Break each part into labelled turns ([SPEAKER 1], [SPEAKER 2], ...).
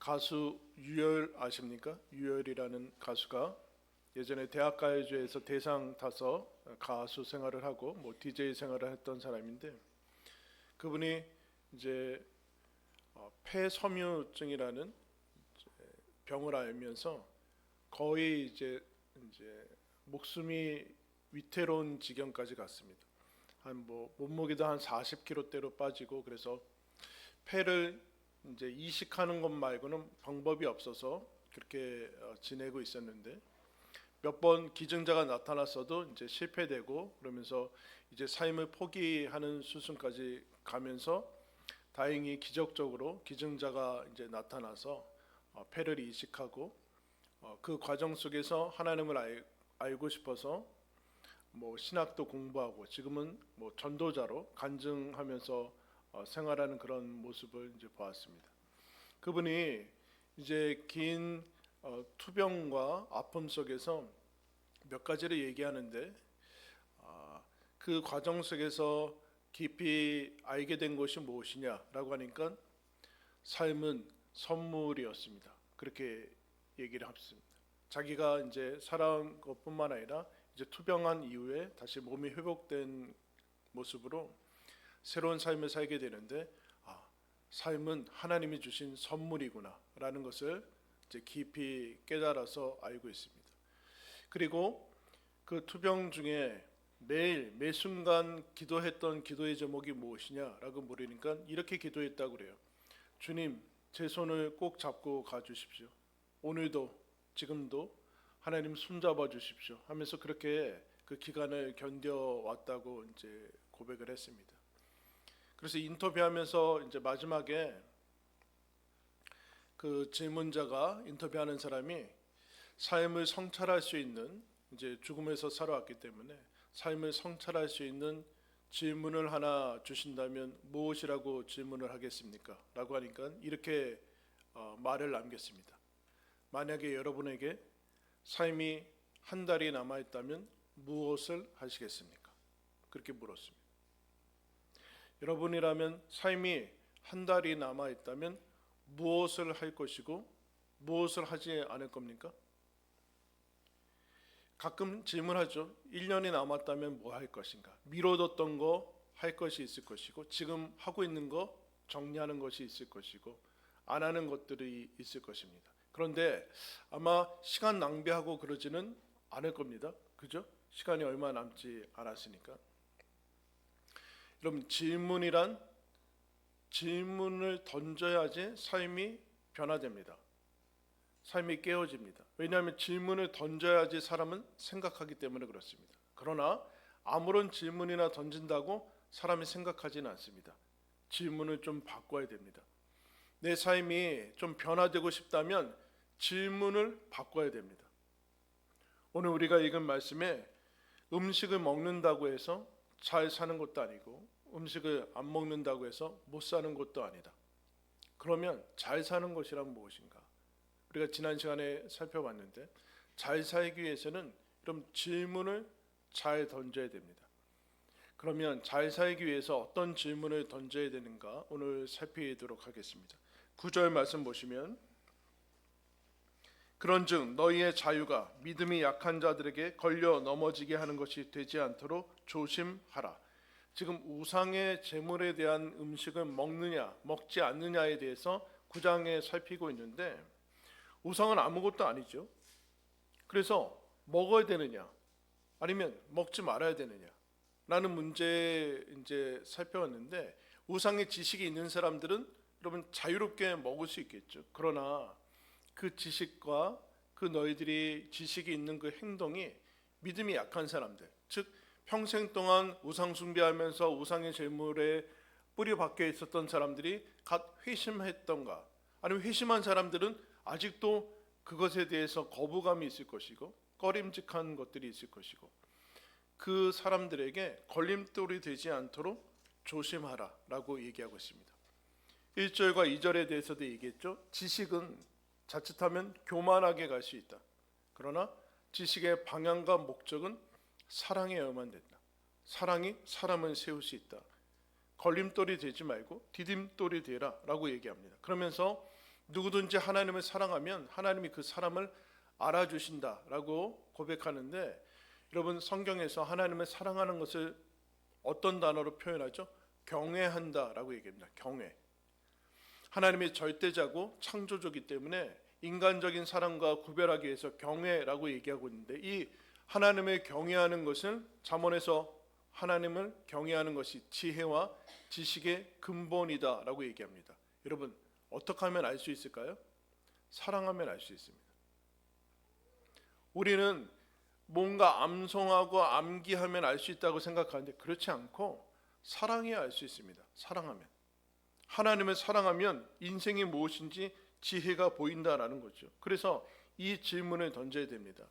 [SPEAKER 1] 가수 유열 아십니까? 유열이라는 가수가 예전에 대학가요제에서 대상 타서 가수 생활을 하고 DJ 생활을 했던 사람인데, 그분이 이제 폐섬유증이라는 병을 앓면서 거의 이제 목숨이 위태로운 지경까지 갔습니다. 한 몸무게도 한 40kg대로 빠지고, 그래서 폐를 이제 이식하는 것 말고는 방법이 없어서 그렇게 지내고 있었는데, 몇 번 기증자가 나타났어도 이제 실패되고, 그러면서 이제 삶을 포기하는 수순까지 가면서 다행히 기적적으로 기증자가 이제 나타나서 폐를 이식하고, 그 과정 속에서 하나님을 알고 싶어서 신학도 공부하고, 지금은 전도자로 간증하면서 생활하는 그런 모습을 이제 보았습니다. 그분이 이제 긴 투병과 아픔 속에서 몇 가지를 얘기하는데, 그 과정 속에서 깊이 알게 된 것이 무엇이냐라고 하니까 삶은 선물이었습니다. 그렇게 얘기를 했습니다. 자기가 이제 살아온 것뿐만 아니라 이제 투병한 이후에 다시 몸이 회복된 모습으로 새로운 삶을 살게 되는데, 삶은 하나님이 주신 선물이구나라는 것을 이제 깊이 깨달아서 알고 있습니다. 그리고 그 투병 중에 매일 매 순간 기도했던 기도의 제목이 무엇이냐라고 물으니까 이렇게 기도했다고 그래요. 주님, 제 손을 꼭 잡고 가주십시오. 오늘도 지금도 하나님 손잡아 주십시오 하면서 그렇게 그 기간을 견뎌왔다고 이제 고백을 했습니다. 그래서 인터뷰하면서 이제 마지막에 그 질문자가, 인터뷰하는 사람이 삶을 성찰할 수 있는, 이제 죽음에서 살아왔기 때문에 삶을 성찰할 수 있는 질문을 하나 주신다면 무엇이라고 질문을 하겠습니까? 라고 하니까 이렇게 말을 남겼습니다. 만약에 여러분에게 삶이 한 달이 남아있다면 무엇을 하시겠습니까? 그렇게 물었습니다. 여러분이라면 삶이 한 달이 남아있다면 무엇을 할 것이고 무엇을 하지 않을 겁니까? 가끔 질문하죠. 1년이 남았다면 뭐 할 것인가? 미뤄뒀던 거 할 것이 있을 것이고, 지금 하고 있는 거 정리하는 것이 있을 것이고, 안 하는 것들이 있을 것입니다. 그런데 아마 시간 낭비하고 그러지는 않을 겁니다. 그죠? 시간이 얼마 남지 않았으니까. 여러분, 질문을 던져야지 삶이 변화됩니다. 삶이 깨어집니다. 왜냐하면 질문을 던져야지 사람은 생각하기 때문에 그렇습니다. 그러나 아무런 질문이나 던진다고 사람이 생각하지는 않습니다. 질문을 좀 바꿔야 됩니다. 내 삶이 좀 변화되고 싶다면 질문을 바꿔야 됩니다. 오늘 우리가 읽은 말씀에 음식을 먹는다고 해서 잘 사는 것도 아니고, 음식을 안 먹는다고 해서 못 사는 것도 아니다. 그러면 잘 사는 것이란 무엇인가? 우리가 지난 시간에 살펴봤는데, 잘 살기 위해서는 그럼 질문을 잘 던져야 됩니다. 그러면 잘 살기 위해서 어떤 질문을 던져야 되는가 오늘 살피도록 하겠습니다. 9절 말씀 보시면, 그런즉 너희의 자유가 믿음이 약한 자들에게 걸려 넘어지게 하는 것이 되지 않도록 조심하라. 지금 우상의 제물에 대한 음식을 먹느냐 먹지 않느냐에 대해서 9장에 살피고 있는데, 우상은 아무것도 아니죠. 그래서 먹어야 되느냐 아니면 먹지 말아야 되느냐 라는 문제 이제 살펴봤는데, 우상의 지식이 있는 사람들은 여러분 자유롭게 먹을 수 있겠죠. 그러나 그 지식과 그 너희들이 지식이 있는 그 행동이 믿음이 약한 사람들, 즉 평생 동안 우상 숭배하면서 우상의 제물에 뿌리 박혀 있었던 사람들이 갓 회심했던가, 아니면 회심한 사람들은 아직도 그것에 대해서 거부감이 있을 것이고 꺼림직한 것들이 있을 것이고, 그 사람들에게 걸림돌이 되지 않도록 조심하라 라고 얘기하고 있습니다. 1절과 2절에 대해서도 얘기했죠. 지식은 자칫하면 교만하게 갈 수 있다. 그러나 지식의 방향과 목적은 사랑에야만 된다. 사랑이 사람을 세울 수 있다. 걸림돌이 되지 말고 디딤돌이 되라 라고 얘기합니다. 그러면서 누구든지 하나님을 사랑하면 하나님이 그 사람을 알아주신다라고 고백하는데, 여러분 성경에서 하나님을 사랑하는 것을 어떤 단어로 표현하죠? 경외한다라고 얘기합니다. 경외. 하나님이 절대자고 창조주이기 때문에 인간적인 사랑과 구별하기 위해서 경외라고 얘기하고 있는데, 이 하나님을 경외하는 것은 잠언에서 하나님을 경외하는 것이 지혜와 지식의 근본이다라고 얘기합니다. 여러분 어떻게 하면 알 수 있을까요? 사랑하면 알 수 있습니다. 우리는 뭔가 암송하고 암기하면 알 수 있다고 생각하는데 그렇지 않고 사랑해야 알 수 있습니다. 사랑하면, 하나님을 사랑하면 인생이 무엇인지 지혜가 보인다라는 거죠. 그래서 이 질문을 던져야 됩니다.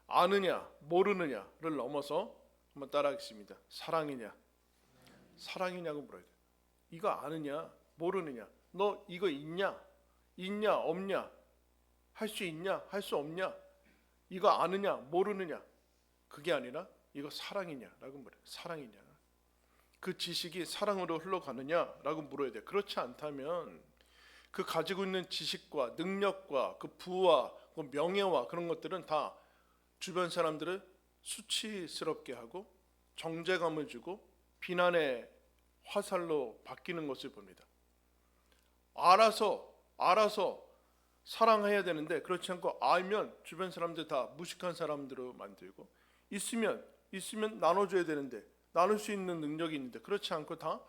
[SPEAKER 1] 아느냐 모르느냐를 넘어서 한번 따라하겠습니다. 사랑이냐 사랑이냐고 물어야 돼요. 이거 아느냐 모르느냐, 너 이거 있냐 없냐, 할 수 있냐 할 수 없냐, 이거 아느냐 모르느냐, 그게 아니라 이거 사랑이냐라고 물어요. 사랑이냐, 그 지식이 사랑으로 흘러가느냐라고 물어야 돼요. 그렇지 않다면 그 가지고 있는 지식과 능력과 그 부와 그 명예와 그런 것들은 다 주변 사람들을 수치스럽게 하고 정죄감을 주고 비난의 화살로 바뀌는 것을 봅니다. 알아서 사랑해야 되는데 그렇지 않고 알면 주변 사람들 다 무식한 사람들로 만들고, 있으면 나눠줘야 되는데 나눌 수 있는 능력이 있는데 그렇지 않고 다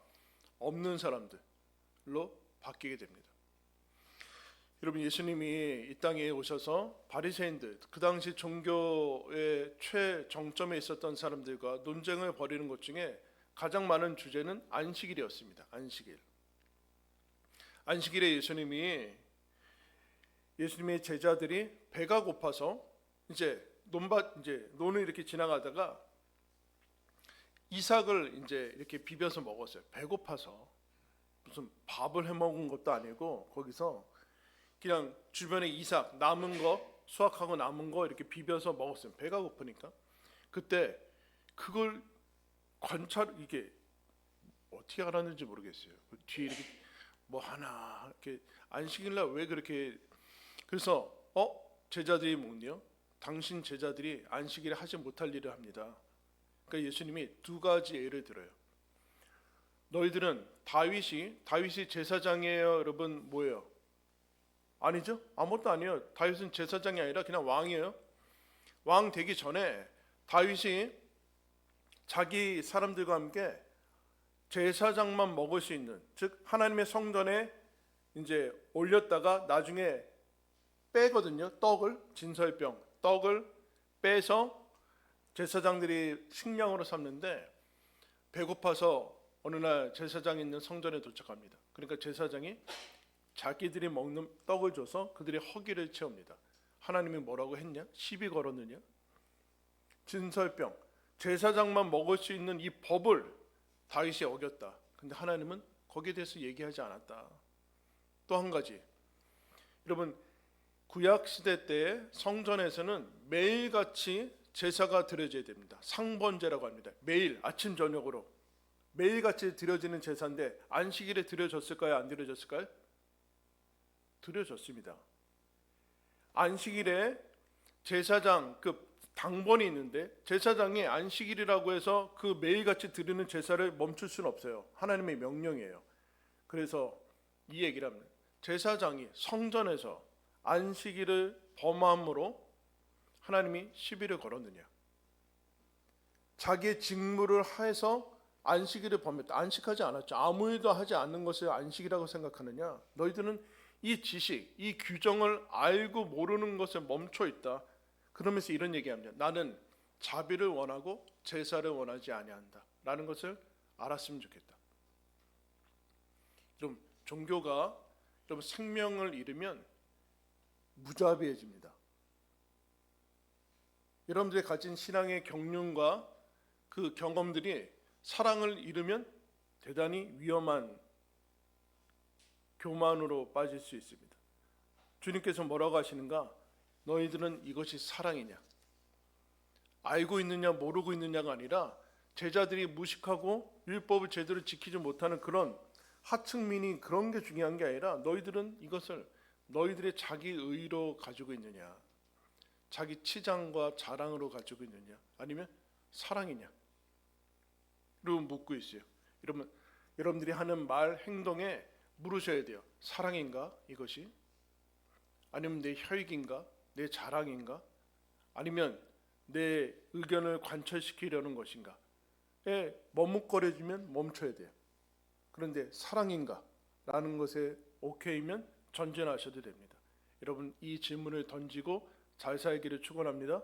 [SPEAKER 1] 없는 사람들로 바뀌게 됩니다. 여러분 예수님이 이 땅에 오셔서 바리새인들, 그 당시 종교의 최정점에 있었던 사람들과 논쟁을 벌이는 것 중에 가장 많은 주제는 안식일이었습니다. 안식일에 예수님의 제자들이 배가 고파서 이제 논을 이렇게 지나가다가 이삭을 이제 이렇게 비벼서 먹었어요. 배고파서. 무슨 밥을 해 먹은 것도 아니고 거기서 그냥 주변에 이삭 남은 거, 수확하고 남은 거 이렇게 비벼서 먹었어요. 배가 고프니까. 그때 그걸 이게 어떻게 알았는지 모르겠어요. 그 뒤에 이렇게 뭐 하나 이렇게 안식일날 왜 그렇게, 그래서 제자들이 묻네요. 당신 제자들이 안식일에 하지 못할 일을 합니다. 그러니까 예수님이 두 가지 예를 들어요. 너희들은 다윗이 제사장이에요. 여러분 뭐예요? 아니죠? 아무것도 아니에요. 다윗은 제사장이 아니라 그냥 왕이에요. 왕 되기 전에 다윗이 자기 사람들과 함께 제사장만 먹을 수 있는, 즉 하나님의 성전에 이제 올렸다가 나중에 빼거든요. 진설병 떡을 빼서 제사장들이 식량으로 삼는데, 배고파서 어느 날 제사장이 있는 성전에 도착합니다. 그러니까 제사장이 자기들이 먹는 떡을 줘서 그들의 허기를 채웁니다. 하나님이 뭐라고 했냐? 시비 걸었느냐? 진설병, 제사장만 먹을 수 있는 이 법을 다윗이 어겼다. 근데 하나님은 거기에 대해서 얘기하지 않았다. 또 한 가지, 여러분 구약 시대 때 성전에서는 매일같이 제사가 드려져야 됩니다. 상번제라고 합니다. 매일 아침 저녁으로 매일같이 드려지는 제사인데 안식일에 드려졌을까요? 안 드려졌을까요? 드려졌습니다. 안식일에 제사장 당번이 있는데 제사장이 안식일이라고 해서 그 매일같이 드리는 제사를 멈출 수는 없어요. 하나님의 명령이에요. 그래서 이 얘기를 합니다. 제사장이 성전에서 안식일을 범함으로 하나님이 시비를 걸었느냐? 자기의 직무를 해서 안식일을 범했다. 안식하지 않았죠. 아무 일도 하지 않는 것을 안식이라고 생각하느냐? 너희들은 이 지식, 이 규정을 알고 모르는 것에 멈춰 있다. 그러면서 이런 얘기합니다. 나는 자비를 원하고 제사를 원하지 아니한다. 라는 것을 알았으면 좋겠다. 여러분 종교가 여러분 생명을 잃으면 무자비해집니다. 여러분들이 가진 신앙의 경륜과 그 경험들이 사랑을 잃으면 대단히 위험한 교만으로 빠질 수 있습니다. 주님께서 뭐라고 하시는가? 너희들은 이것이 사랑이냐? 알고 있느냐 모르고 있느냐가 아니라 제자들이 무식하고 율법을 제대로 지키지 못하는 그런 하층민이 그런 게 중요한 게 아니라 너희들은 이것을 너희들이 자기 의로 가지고 있느냐, 자기 치장과 자랑으로 가지고 있느냐, 아니면 사랑이냐? 라고 묻고 있어요. 여러분들이 하는 말, 행동에 물으셔야 돼요. 사랑인가 이것이? 아니면 내 혈기인가? 내 자랑인가? 아니면 내 의견을 관철시키려는 것인가? 머뭇거려지면 멈춰야 돼요. 그런데 사랑인가? 라는 것에 오케이면 전진하셔도 됩니다. 여러분, 이 질문을 던지고 잘 살기를 축원합니다.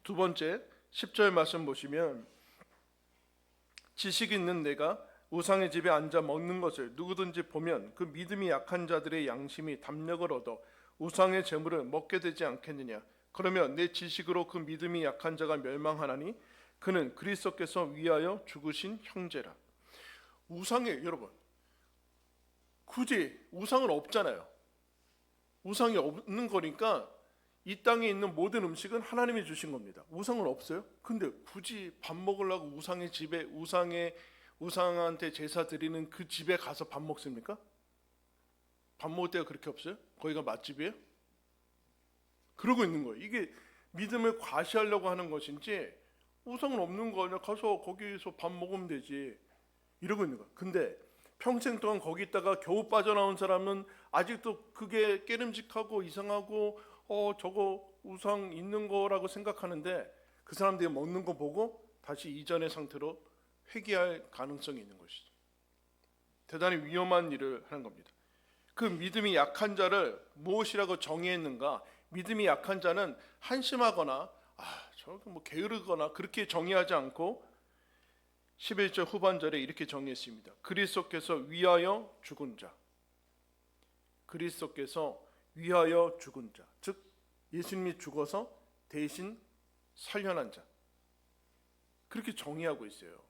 [SPEAKER 1] 두 번째, 10절 말씀 보시면 지식 있는 내가 우상의 집에 앉아 먹는 것을 누구든지 보면 그 믿음이 약한 자들의 양심이 담력을 얻어 우상의 재물을 먹게 되지 않겠느냐. 그러면 내 지식으로 그 믿음이 약한 자가 멸망하나니 그는 그리스도께서 위하여 죽으신 형제라. 우상에, 여러분, 굳이 우상은 없잖아요. 우상이 없는 거니까 이 땅에 있는 모든 음식은 하나님이 주신 겁니다. 우상은 없어요. 근데 굳이 밥 먹으려고 우상의 집에, 우상한테 제사 드리는 그 집에 가서 밥 먹습니까? 밥 먹을 때가 그렇게 없어요? 거기가 맛집이에요? 그러고 있는 거예요. 이게 믿음을 과시하려고 하는 것인지, 우상은 없는 거 아니야, 가서 거기서 밥 먹으면 되지, 이러고 있는 거예요. 근데 평생 동안 거기 있다가 겨우 빠져나온 사람은 아직도 그게 깨름직하고 이상하고 저거 우상 있는 거라고 생각하는데, 그 사람들이 먹는 거 보고 다시 이전의 상태로 회귀할 가능성이 있는 것이죠. 대단히 위험한 일을 하는 겁니다. 그 믿음이 약한 자를 무엇이라고 정의했는가? 믿음이 약한 자는 한심하거나 저거 뭐 게으르거나 그렇게 정의하지 않고 11절 후반절에 이렇게 정의했습니다. 그리스도께서 위하여 죽은 자. 그리스도께서 위하여 죽은 자. 즉 예수님이 죽어서 대신 살려난 자. 그렇게 정의하고 있어요.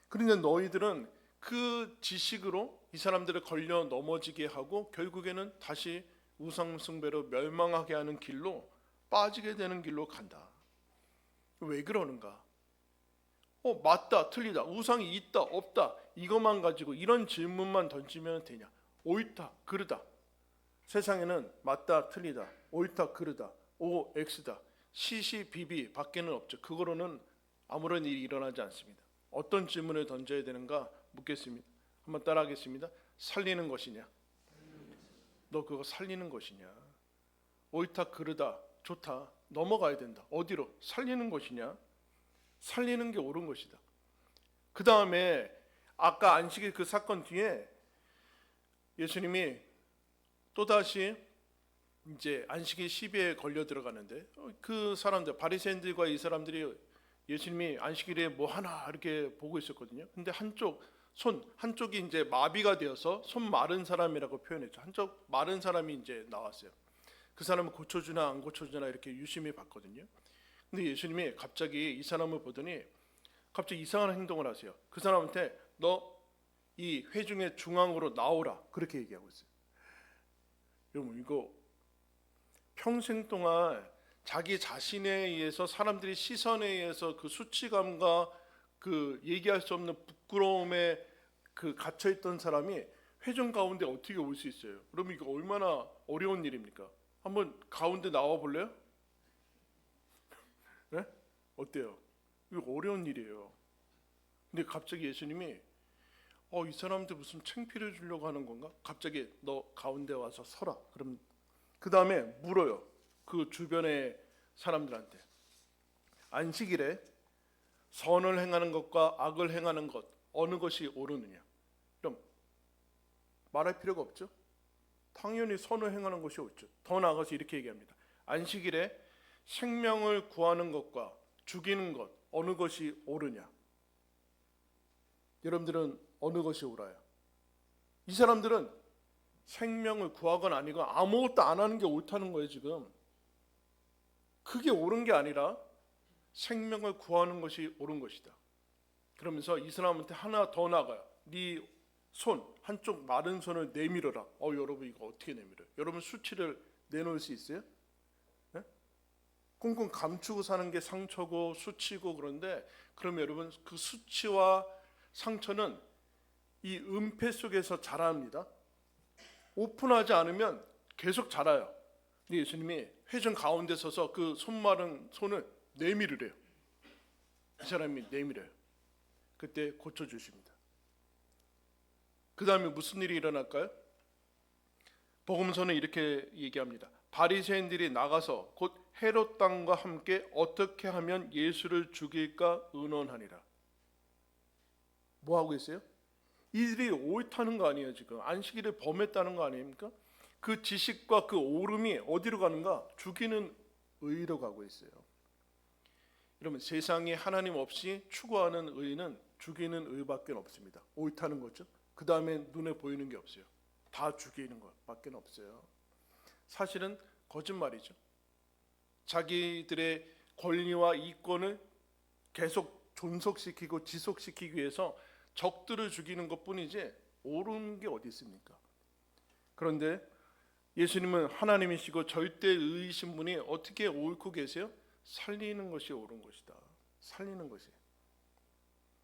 [SPEAKER 1] 그런데 너희들은 그 지식으로 이 사람들을 걸려 넘어지게 하고 결국에는 다시 우상 숭배로 멸망하게 하는 길로, 빠지게 되는 길로 간다. 왜 그러는가? 맞다, 틀리다, 우상이 있다, 없다, 이것만 가지고 이런 질문만 던지면 되냐? 옳다, 그르다. 세상에는 맞다, 틀리다, 옳다, 그르다, O, X다, CC, BB 밖에는 없죠. 그거로는 아무런 일이 일어나지 않습니다. 어떤 질문을 던져야 되는가 묻겠습니다. 한번 따라하겠습니다. 살리는 것이냐? 너 그거 살리는 것이냐? 옳다, 그르다, 좋다, 넘어가야 된다. 어디로? 살리는 것이냐? 살리는 게 옳은 것이다. 그 다음에 아까 안식일 그 사건 뒤에 예수님이 또다시 이제 안식일 시비에 걸려 들어가는데, 그 사람들, 바리새인들과 이 사람들이 예수님이 안식일에 뭐 하나 이렇게 보고 있었거든요. 근데 한쪽이 이제 마비가 되어서 손 마른 사람이라고 표현했죠. 한쪽 마른 사람이 이제 나왔어요. 그 사람을 고쳐주나 안 고쳐주나 이렇게 유심히 봤거든요. 근데 예수님이 갑자기 이 사람을 보더니 갑자기 이상한 행동을 하세요. 그 사람한테 너 이 회중의 중앙으로 나오라, 그렇게 얘기하고 있어요. 여러분, 이거 평생 동안 자기 자신에 의해서, 사람들이 시선에 의해서 그 수치감과 그 얘기할 수 없는 부끄러움에 그 갇혀있던 사람이 회중 가운데 어떻게 올 수 있어요? 그럼 이거 얼마나 어려운 일입니까? 한번 가운데 나와 볼래요? 네? 어때요? 이거 어려운 일이에요. 근데 갑자기 예수님이 이 사람한테 무슨 창피를 주려고 하는 건가? 갑자기 너 가운데 와서 서라. 그럼 그 다음에 물어요. 그 주변의 사람들한테 안식일에 선을 행하는 것과 악을 행하는 것 어느 것이 옳으느냐? 그럼 말할 필요가 없죠. 당연히 선을 행하는 것이 옳죠. 더 나아가서 이렇게 얘기합니다. 안식일에 생명을 구하는 것과 죽이는 것 어느 것이 옳으냐? 여러분들은 어느 것이 옳아요? 이 사람들은 생명을 구하건 아니건 아무것도 안 하는 게 옳다는 거예요. 지금 그게 옳은 게 아니라 생명을 구하는 것이 옳은 것이다. 그러면서 이 사람한테 하나 더 나가요. 네 손, 한쪽 마른 손을 내밀어라. 여러분 이거 어떻게 내밀어요? 여러분 수치를 내놓을 수 있어요? 네? 꽁꽁 감추고 사는 게 상처고 수치고, 그런데 그러면 여러분 그 수치와 상처는 이 은폐 속에서 자랍니다. 오픈하지 않으면 계속 자라요. 근데 예수님이 회중 가운데 서서 그 손마른 손을 내밀으래요. 이 사람이 내밀어요. 그때 고쳐주십니다. 그 다음에 무슨 일이 일어날까요? 복음서는 이렇게 얘기합니다. 바리새인들이 나가서 곧 헤롯 왕과 함께 어떻게 하면 예수를 죽일까 의논하니라. 뭐 하고 있어요? 이들이 옳다는 거 아니에요. 지금 안식일을 범했다는 거 아닙니까? 그 지식과 그 오름이 어디로 가는가? 죽이는 의로 가고 있어요. 여러분, 세상에 하나님 없이 추구하는 의는 죽이는 의밖에 없습니다. 옳다는 거죠. 그 다음에 눈에 보이는 게 없어요. 다 죽이는 것밖에 없어요. 사실은 거짓말이죠. 자기들의 권리와 이권을 계속 존속시키고 지속시키기 위해서 적들을 죽이는 것뿐이지 옳은 게 어디 있습니까? 그런데 예수님은 하나님이시고 절대의이신 분이 어떻게 옳고 계세요? 살리는 것이 옳은 것이다. 살리는 것이.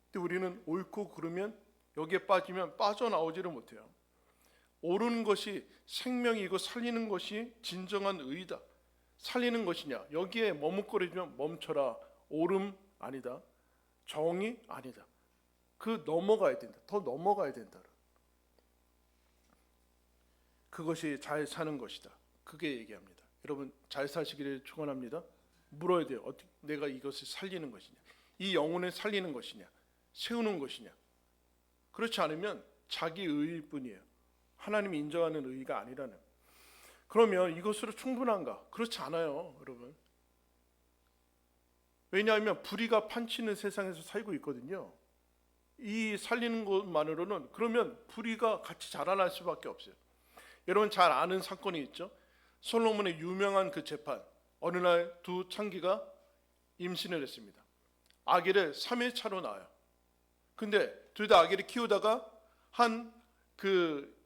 [SPEAKER 1] 근데 우리는 옳고 그러면 여기에 빠지면 빠져나오지를 못해요. 옳은 것이 생명이고 살리는 것이 진정한 의이다. 살리는 것이냐? 여기에 머뭇거리면 멈춰라. 옳음 아니다. 정의 아니다. 그 넘어가야 된다. 더 넘어가야 된다. 그것이 잘 사는 것이다. 그게 얘기합니다. 여러분, 잘 사시기를 축원합니다. 물어야 돼요. 어떻게 내가 이것을 살리는 것이냐? 이 영혼을 살리는 것이냐? 세우는 것이냐? 그렇지 않으면 자기 의일 뿐이에요. 하나님이 인정하는 의가 아니라는. 그러면 이것으로 충분한가? 그렇지 않아요, 여러분. 왜냐하면 불의가 판치는 세상에서 살고 있거든요. 이 살리는 것만으로는 그러면 불의가 같이 자라날 수밖에 없어요. 여러분 잘 아는 사건이 있죠. 솔로몬의 유명한 그 재판. 어느 날 두 창기가 임신을 했습니다. 아기를 3일 차로 낳아요. 근데 둘 다 아기를 키우다가 그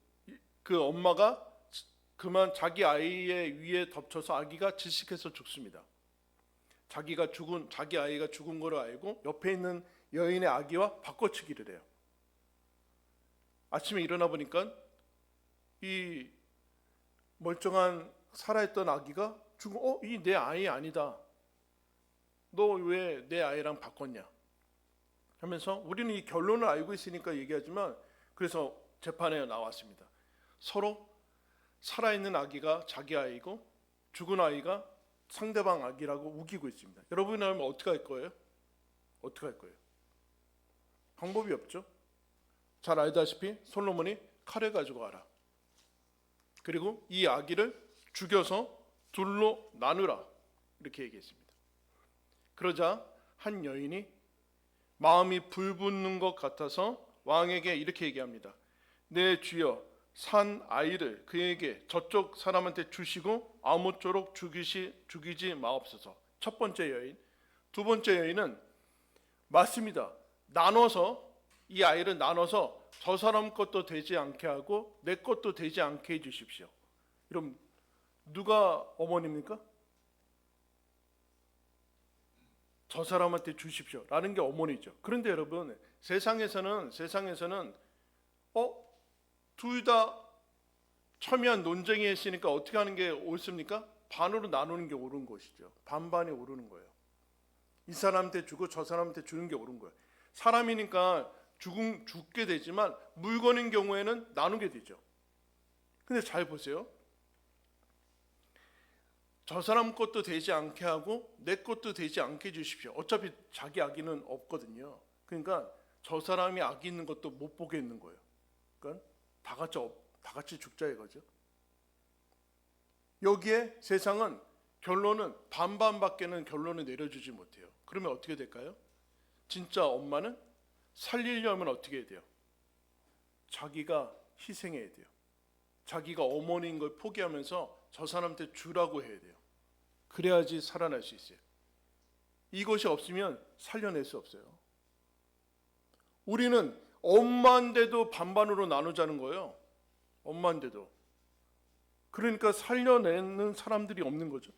[SPEAKER 1] 엄마가 그만 자기 아이의 위에 덮쳐서 아기가 질식해서 죽습니다. 자기 아이가 죽은 거를 알고 옆에 있는 여인의 아기와 바꿔치기를 해요. 아침에 일어나 보니까 이 멀쩡한 살아있던 아기가 죽은 이 내 아이 아니다. 너 왜 내 아이랑 바꿨냐? 하면서 우리는 이 결론을 알고 있으니까 얘기하지만 그래서 재판에 나왔습니다. 서로 살아있는 아기가 자기 아이고 죽은 아이가 상대방 아기라고 우기고 있습니다. 여러분이라면 어떻게 할 거예요? 어떻게 할 거예요? 방법이 없죠. 잘 알다시피 솔로몬이 칼을 가지고 와라. 그리고 이 아기를 죽여서 둘로 나누라. 이렇게 얘기했습니다. 그러자 한 여인이 마음이 불붙는 것 같아서 왕에게 이렇게 얘기합니다. 내 주여, 산 아이를 그에게 저쪽 사람한테 주시고 아무쪼록 죽이지 마옵소서. 첫 번째 여인. 두 번째 여인은 맞습니다. 이 아이를 나눠서 저 사람 것도 되지 않게 하고 내 것도 되지 않게 해주십시오. 그럼 누가 어머니입니까? 저 사람한테 주십시오 라는 게 어머니죠. 그런데 여러분, 세상에서는 둘 다 첨예한 논쟁이 했으니까 어떻게 하는 게 옳습니까? 반으로 나누는 게 옳은 것이죠. 반반이 옳은 거예요. 이 사람한테 주고 저 사람한테 주는 게 옳은 거예요. 사람이니까 죽게 되지만 물건인 경우에는 나누게 되죠. 근데 잘 보세요. 저 사람 것도 되지 않게 하고 내 것도 되지 않게 해주십시오. 어차피 자기 아기는 없거든요. 그러니까 저 사람이 아기 있는 것도 못 보게 있는 거예요. 그러니까 다 같이 죽자 이거죠. 여기에 세상은 결론은 반반밖에는 결론을 내려주지 못해요. 그러면 어떻게 될까요? 진짜 엄마는 살리려면 어떻게 해야 돼요? 자기가 희생해야 돼요. 자기가 어머니인 걸 포기하면서 저 사람한테 주라고 해야 돼요. 그래야지 살아날 수 있어요. 이것이 없으면 살려낼 수 없어요. 우리는 엄마인데도 반반으로 나누자는 거예요. 엄마인데도. 그러니까 살려내는 사람들이 없는 거죠.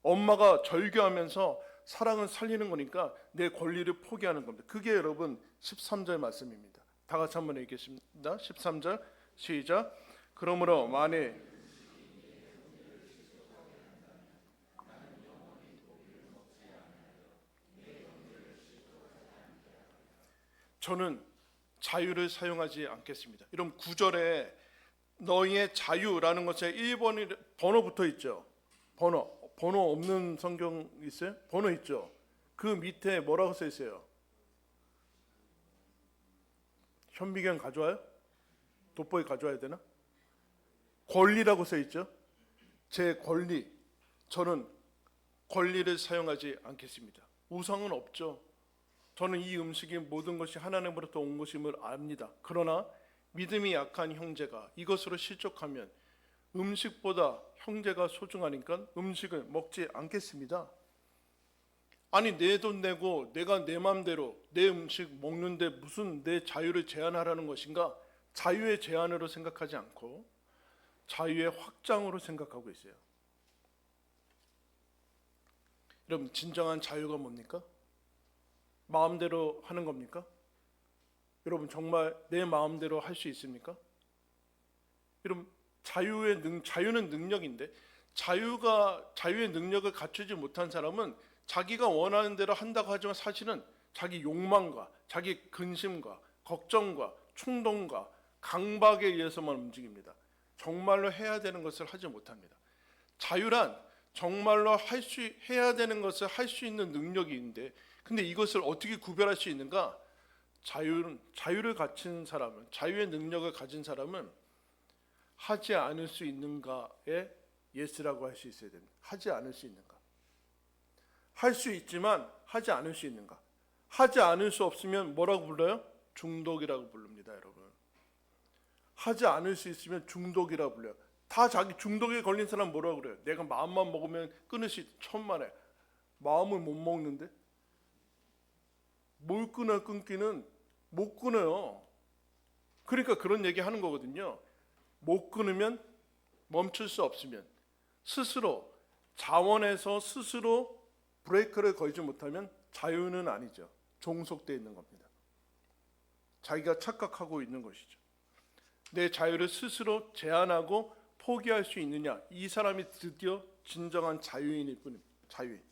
[SPEAKER 1] 엄마가 절규하면서 사랑은 살리는 거니까 내 권리를 포기하는 겁니다. 그게 여러분 13절 말씀입니다. 다 같이 한번 읽겠습니다. 13절 시작. 그러므로 만일 저는 자유를 사용하지 않겠습니다. 이런 구절에 너희의 자유라는 것에 1번 번호 붙어 있죠. 번호 없는 성경 있어요? 번호 있죠. 그 밑에 뭐라고 써 있어요? 현미경 가져와요? 돋보기 가져와야 되나? 권리라고 써 있죠. 제 권리, 저는 권리를 사용하지 않겠습니다. 우상은 없죠. 저는 이 음식이 모든 것이 하나님으로부터 온 것임을 압니다. 그러나 믿음이 약한 형제가 이것으로 실족하면 음식보다 형제가 소중하니까 음식을 먹지 않겠습니다. 아니 내 돈 내고 내가 내 마음대로 내 음식 먹는데 무슨 내 자유를 제한하라는 것인가? 자유의 제한으로 생각하지 않고 자유의 확장으로 생각하고 있어요. 여러분 진정한 자유가 뭡니까? 마음대로 하는 겁니까? 여러분 정말 내 마음대로 할 수 있습니까? 여러분 자유는 능력인데 자유의 능력을 갖추지 못한 사람은 자기가 원하는 대로 한다고 하지만 사실은 자기 욕망과 자기 근심과 걱정과 충동과 강박에 의해서만 움직입니다. 정말로 해야 되는 것을 하지 못합니다. 자유란 정말로 해야 되는 것을 할 수 있는 능력이 있는데 근데 이것을 어떻게 구별할 수 있는가? 자유를 가진 사람은 자유의 능력을 가진 사람은 하지 않을 수 있는가에 예스라고 할 수 있어야 됩니다. 하지 않을 수 있는가? 할 수 있지만 하지 않을 수 있는가? 하지 않을 수 없으면 뭐라고 불러요? 중독이라고 부릅니다, 여러분. 하지 않을 수 있으면 중독이라고 불러요. 다 자기 중독에 걸린 사람 뭐라고 그래요? 내가 마음만 먹으면 끊을 수 있다. 천만에 마음을 못 먹는데 뭘 끊기는 못 끊어요. 그러니까 그런 얘기 하는 거거든요. 못 끊으면 멈출 수 없으면 스스로 자원해서 스스로 브레이크를 걸지 못하면 자유는 아니죠. 종속되어 있는 겁니다. 자기가 착각하고 있는 것이죠. 내 자유를 스스로 제한하고 포기할 수 있느냐? 이 사람이 드디어 진정한 자유인일 뿐입니다. 자유인.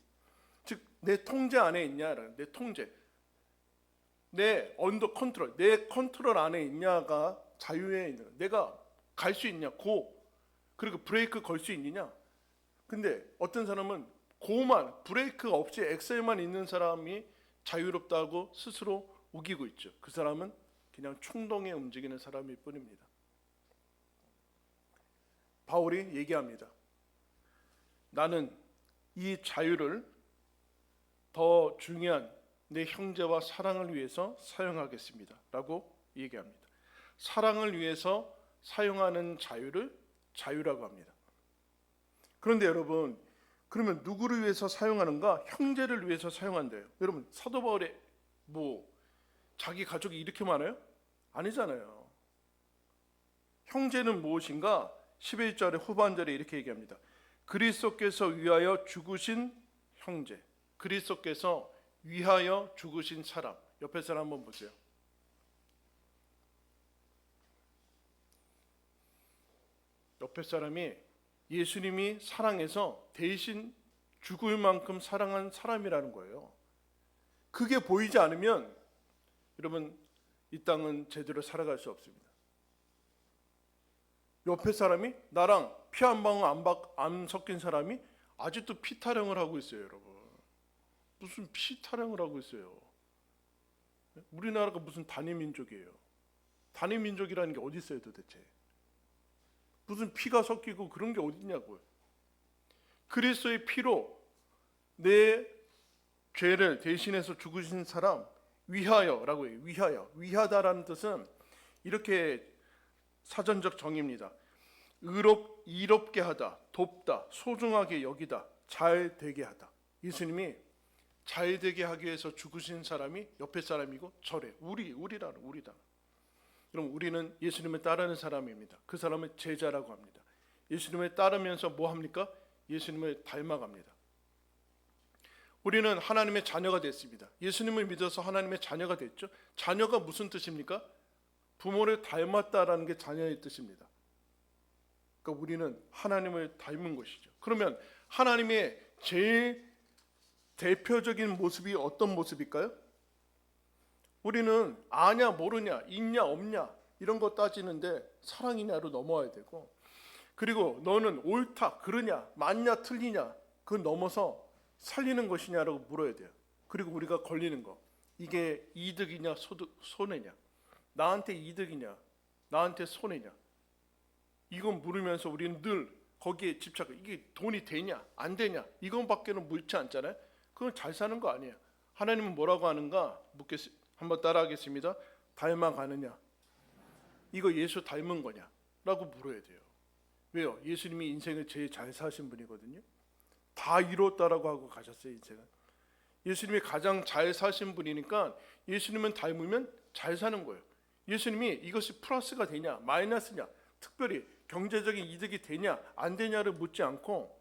[SPEAKER 1] 즉 내 통제 안에 있냐? 내 통제. 내 언더 컨트롤, 내 컨트롤 안에 있냐가 자유에 있는 거야. 내가 갈 수 있냐, 그리고 브레이크 걸 수 있느냐. 근데 어떤 사람은 고만 브레이크 없이 엑셀만 있는 사람이 자유롭다고 스스로 우기고 있죠. 그 사람은 그냥 충동에 움직이는 사람일 뿐입니다. 바울이 얘기합니다. 나는 이 자유를 더 중요한 내 형제와 사랑을 위해서 사용하겠습니다 라고 얘기합니다. 사랑을 위해서 사용하는 자유를 자유라고 합니다. 그런데 여러분 그러면 누구를 위해서 사용하는가? 형제를 위해서 사용한대요. 여러분 사도 바울의 자기 가족이 이렇게 많아요? 아니잖아요. 형제는 무엇인가? 11절의 후반절에 이렇게 얘기합니다. 그리스도께서 위하여 죽으신 형제, 그리스도께서 위하여 죽으신 사람. 옆에 사람 한번 보세요. 옆에 사람이 예수님이 사랑해서 대신 죽을 만큼 사랑한 사람이라는 거예요. 그게 보이지 않으면 여러분 이 땅은 제대로 살아갈 수 없습니다. 옆에 사람이 나랑 피 한 방울 안 섞인 사람이 아직도 피 타령을 하고 있어요, 여러분. 무슨 피 타령을 하고 있어요. 우리나라가 무슨 단일민족이에요. 단일민족이라는 게 어디 있어요 도대체. 무슨 피가 섞이고 그런 게 어딨냐고요. 그리스도의 피로 내 죄를 대신해서 죽으신 사람 위하여라고 해요. 위하다라는 뜻은 이렇게 사전적 정의입니다. 이롭게 하다, 돕다, 소중하게 여기다, 잘 되게 하다. 예수님이 잘 되게 하기 위해서 죽으신 사람이 옆에 사람이고 저래. 우리다. 그럼 우리는 예수님을 따르는 사람입니다. 그 사람을 제자라고 합니다. 예수님을 따르면서 뭐 합니까? 예수님을 닮아갑니다. 우리는 하나님의 자녀가 됐습니다. 예수님을 믿어서 하나님의 자녀가 됐죠. 자녀가 무슨 뜻입니까? 부모를 닮았다라는 게 자녀의 뜻입니다. 그러니까 우리는 하나님을 닮은 것이죠. 그러면 하나님의 제일 대표적인 모습이 어떤 모습일까요? 우리는 아냐 모르냐 있냐 없냐 이런 거 따지는데 사랑이냐로 넘어와야 되고, 그리고 너는 옳다 그러냐 맞냐 틀리냐 그 넘어서 살리는 것이냐라고 물어야 돼요. 그리고 우리가 걸리는 거, 이게 이득이냐 손해냐, 나한테 이득이냐 나한테 손해냐, 이건 물으면서 우리는 늘 거기에 집착해. 이게 돈이 되냐 안 되냐 이것밖에는 묻지 않잖아요. 그건 잘 사는 거 아니에요. 하나님은 뭐라고 하는가 한번 따라하겠습니다. 닮아가느냐, 이거 예수 닮은 거냐 라고 물어야 돼요. 왜요? 예수님이 인생을 제일 잘 사신 분이거든요. 다 이뤘다라고 하고 가셨어요. 인생은 예수님이 가장 잘 사신 분이니까 예수님은 닮으면 잘 사는 거예요. 예수님이 이것이 플러스가 되냐 마이너스냐, 특별히 경제적인 이득이 되냐 안 되냐를 묻지 않고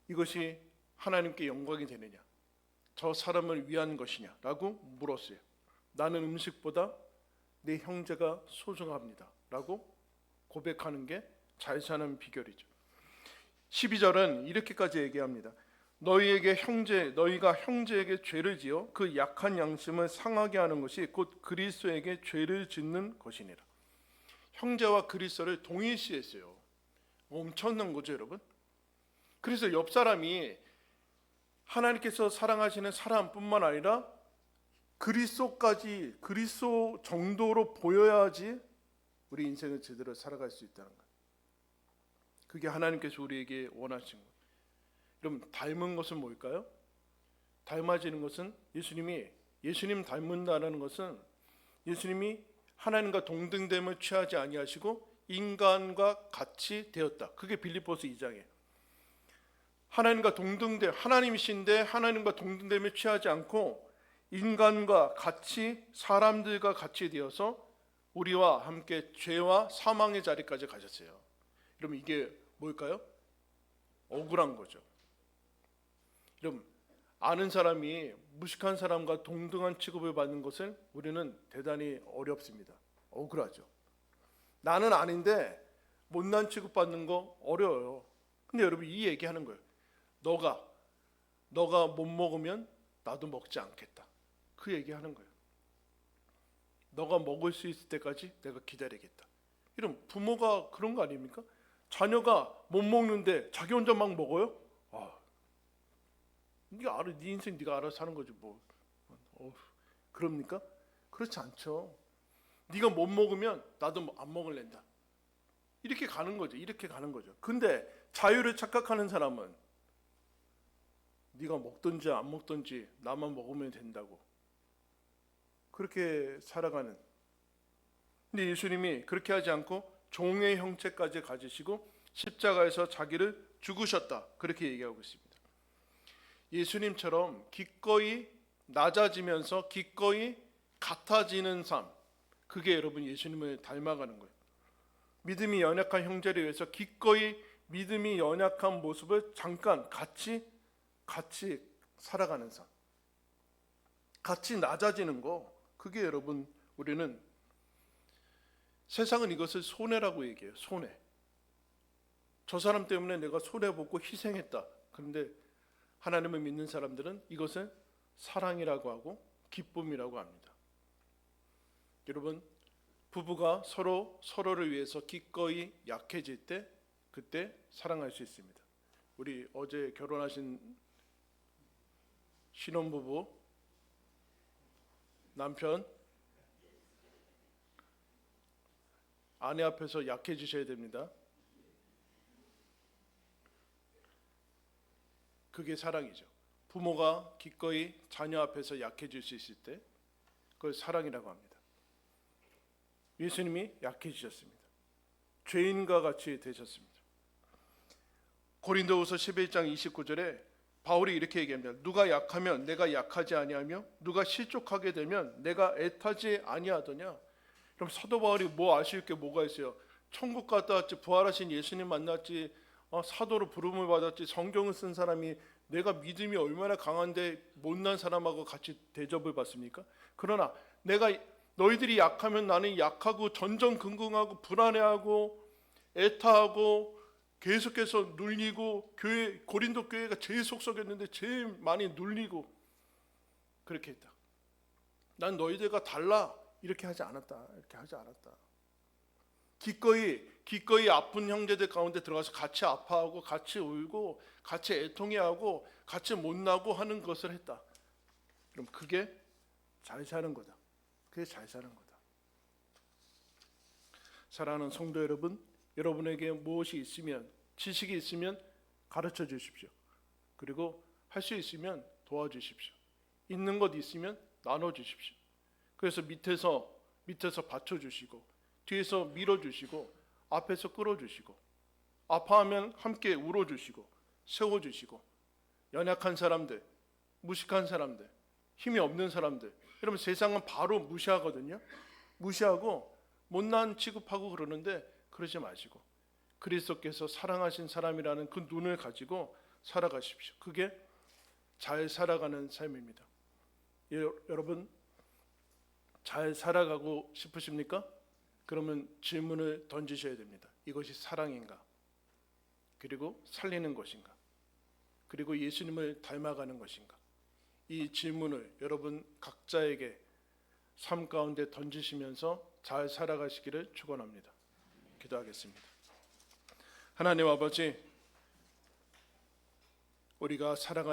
[SPEAKER 1] 이것이 하나님께 영광이 되느냐, 저 사람을 위한 것이냐라고 물었어요. 나는 음식보다 내 형제가 소중합니다 라고 고백하는 게 잘 사는 비결이죠. 12절은 이렇게까지 얘기합니다. 너희가 형제에게 죄를 지어 그 약한 양심을 상하게 하는 것이 곧 그리스도에게 죄를 짓는 것이니라. 형제와 그리스도를 동일시했어요. 엄청난 거죠, 여러분. 그래서 옆 사람이 하나님께서 사랑하시는 사람뿐만 아니라 그리스도 정도로 보여야지 우리 인생을 제대로 살아갈 수 있다는 거예요. 그게 하나님께서 우리에게 원하신 거예요. 여러분, 닮은 것은 뭘까요? 닮아지는 것은 예수님 닮는다는 것은 예수님이 하나님과 동등됨을 취하지 아니하시고 인간과 같이 되었다. 그게 빌립보서 2장이에요. 하나님이신데 하나님과 동등됨을 취하지 않고 인간과 같이, 사람들과 같이 되어서 우리와 함께 죄와 사망의 자리까지 가셨어요. 여러분, 이게 뭘까요? 억울한 거죠. 여러분, 아는 사람이 무식한 사람과 동등한 취급을 받는 것을 우리는 대단히 어렵습니다. 억울하죠. 나는 아닌데 못난 취급받는 거 어려워요. 근데 여러분, 이 얘기하는 거예요. 너가 못 먹으면 나도 먹지 않겠다. 그 얘기하는 거예요. 너가 먹을 수 있을 때까지 내가 기다리겠다. 이런 부모가 그런 거 아닙니까? 자녀가 못 먹는데 자기 혼자 막 먹어요? 네가 네 인생 네가 알아서 사는 거지 뭐. 그럽니까? 그렇지 않죠. 네가 못 먹으면 나도 안 먹을랜다. 이렇게 가는 거죠. 근데 자유를 착각하는 사람은 네가 먹든지 안 먹든지 나만 먹으면 된다고 그렇게 살아가는. 근데 예수님이 그렇게 하지 않고 종의 형체까지 가지시고 십자가에서 자기를 죽으셨다. 그렇게 얘기하고 있습니다. 예수님처럼 기꺼이 낮아지면서 기꺼이 같아지는 삶, 그게 여러분 예수님을 닮아가는 거예요. 믿음이 연약한 형제를 위해서 기꺼이 믿음이 연약한 모습을 잠깐 같이 살아가는 삶, 같이 낮아지는 거, 그게 여러분 우리는, 세상은 이것을 손해라고 얘기해요. 손해. 저 사람 때문에 내가 손해보고 희생했다. 그런데 하나님을 믿는 사람들은 이것을 사랑이라고 하고 기쁨이라고 합니다. 여러분, 부부가 서로를 위해서 기꺼이 약해질 때 그때 사랑할 수 있습니다. 우리 어제 결혼하신 신혼부부 남편 아내 앞에서 약해지셔야 됩니다. 그게 사랑이죠. 부모가 기꺼이 자녀 앞에서 약해질 수 있을 때 그걸 사랑이라고 합니다. 예수님이 약해지셨습니다. 죄인과 같이 되셨습니다. 고린도후서 11장 29절에 바울이 이렇게 얘기합니다. 누가 약하면 내가 약하지 아니하며 누가 실족하게 되면 내가 애타지 아니하더냐. 그럼 사도 바울이 뭐 아실 게 뭐가 있어요? 천국 갔다 왔지, 부활하신 예수님 만났지, 사도로 부름을 받았지, 성경을 쓴 사람이 내가 믿음이 얼마나 강한데 못난 사람하고 같이 대접을 받습니까? 그러나 너희들이 약하면 나는 약하고 전전긍긍하고 불안해하고 애타하고 계속해서 눌리고 고린도 교회가 제일 속썩였는데 제일 많이 눌리고 그렇게 했다. 난 너희들과 달라 이렇게 하지 않았다. 이렇게 하지 않았다. 기꺼이 아픈 형제들 가운데 들어가서 같이 아파하고 같이 울고 같이 애통해하고 같이 못나고 하는 것을 했다. 그럼 그게 잘 사는 거다. 그게 잘 사는 거다. 사랑하는 성도 여러분, 여러분에게 무엇이 있으면, 지식이 있으면 가르쳐 주십시오. 그리고 할 수 있으면 도와주십시오. 있는 것 있으면 나눠 주십시오. 그래서 밑에서 받쳐주시고 뒤에서 밀어주시고 앞에서 끌어주시고 아파하면 함께 울어주시고 세워주시고 연약한 사람들, 무식한 사람들, 힘이 없는 사람들, 여러분 세상은 바로 무시하거든요. 무시하고 못난 취급하고 그러는데 그러지 마시고 그리스도께서 사랑하신 사람이라는 그 눈을 가지고 살아가십시오. 그게 잘 살아가는 삶입니다. 여러분 잘 살아가고 싶으십니까? 그러면 질문을 던지셔야 됩니다. 이것이 사랑인가? 그리고 살리는 것인가? 그리고 예수님을 닮아가는 것인가? 이 질문을 여러분 각자에게 삶 가운데 던지시면서 잘 살아가시기를 축원합니다. 기도하겠습니다. 하나님 아버지, 우리가 살아가는